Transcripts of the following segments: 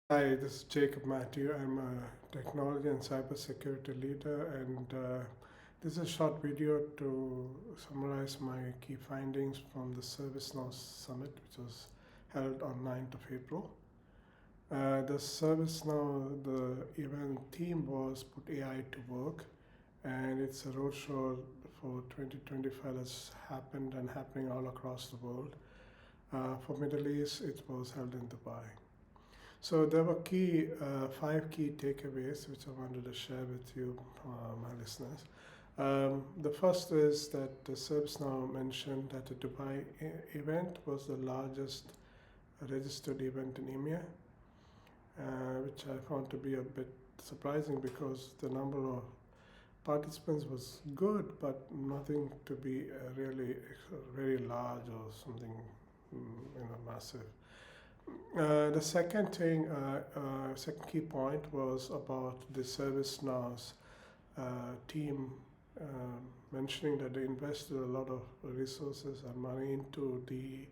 Hi, this is Jacob Matthew. I'm a technology and cybersecurity leader, and this is a short video to summarize my key findings from the Servicenow Summit, which was held on 9th of April. The Servicenow, the event theme was Put AI to Work, and it's a roadshow for 2025 that's happened and happening all across the world. For Middle East, it was held in Dubai. So there were five key takeaways which I wanted to share with you, my listeners. The first is that the ServiceNow mentioned that the Dubai event was the largest registered event in EMEA, which I found to be a bit surprising because the number of participants was good, but nothing to be really very large or something, massive. The second key point was about the ServiceNow's team uh, mentioning that they invested a lot of resources and money into the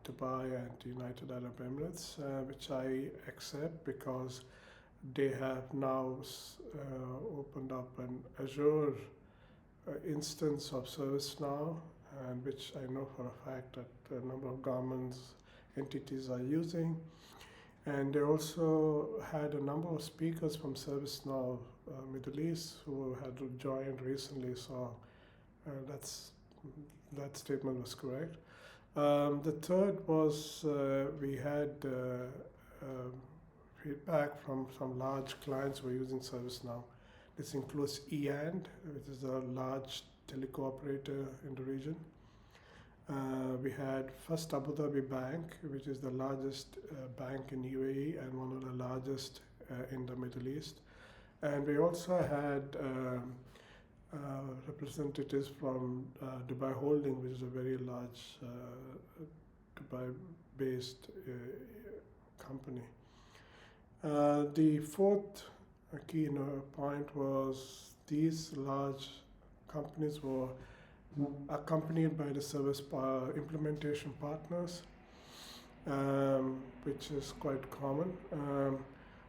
Dubai and the United Arab Emirates, which I accept because they have now opened up an Azure instance of ServiceNow, and which I know for a fact that a number of governments entities are using. And they also had a number of speakers from ServiceNow Middle East who had joined recently, so that's that statement was correct. The third was we had feedback from some large clients who are using ServiceNow. This includes EAND, which is a large telco operator in the region. We had First Abu Dhabi Bank, which is the largest bank in UAE and one of the largest in the Middle East. And we also had representatives from Dubai Holding, which is a very large Dubai-based company. The fourth key point was these large companies were accompanied by the service implementation partners, which is quite common.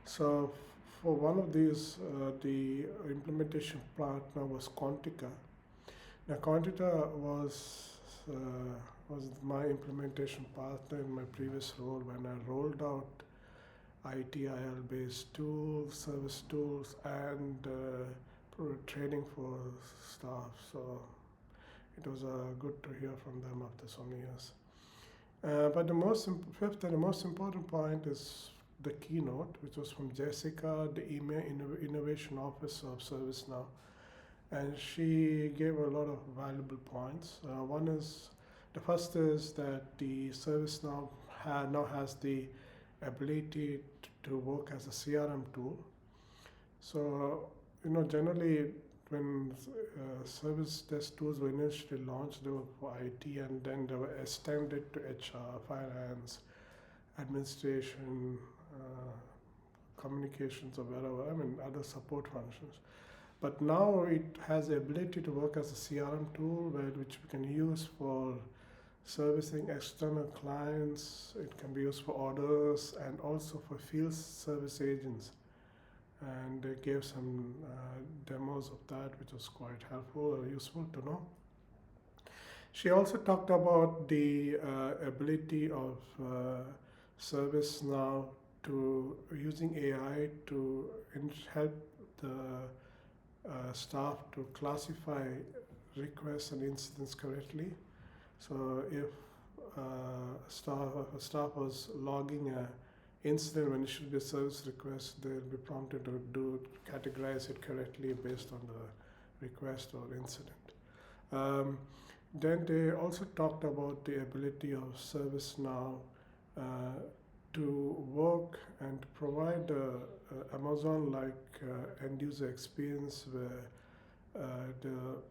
So for one of these, the implementation partner was Quantica. Now Quantica uh, was my implementation partner in my previous role when I rolled out ITIL based tools, service tools, and training for staff. So it was good to hear from them after so many years. But fifth and the most important point is the keynote, which was from Jessica, the EMEA Innovation Officer of ServiceNow. And she gave a lot of valuable points. The first is that the ServiceNow now has the ability to work as a CRM tool. So, generally when service desk tools were initially launched, they were for IT, and then they were extended to HR, finance, administration, communications, or wherever, other support functions. But now it has the ability to work as a CRM tool, which we can use for servicing external clients. It can be used for orders and also for field service agents. And they gave some demos of that, which was quite helpful or useful to know. She also talked about the ability of ServiceNow to using AI to help the staff to classify requests and incidents correctly. So if a staff was logging a incident when it should be a service request, they'll be prompted to categorize it correctly based on the request or incident. Then they also talked about the ability of ServiceNow uh, to work and provide a Amazon-like end user experience where the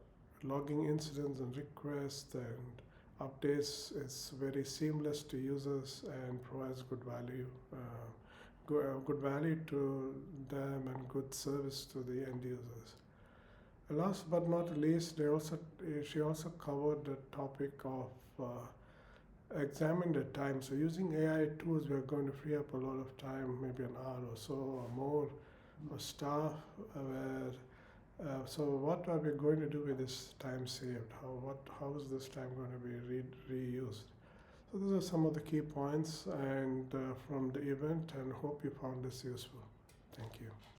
logging incidents and requests and updates is very seamless to users and provides good value to them and good service to the end users. Last but not least, she also covered the topic of examine the time. So using AI tools, we're going to free up a lot of time, maybe an hour or so or more, for staff. So what are we going to do with this time saved? How is this time going to be reused? So those are some of the key points and from the event, and hope you found this useful. Thank you.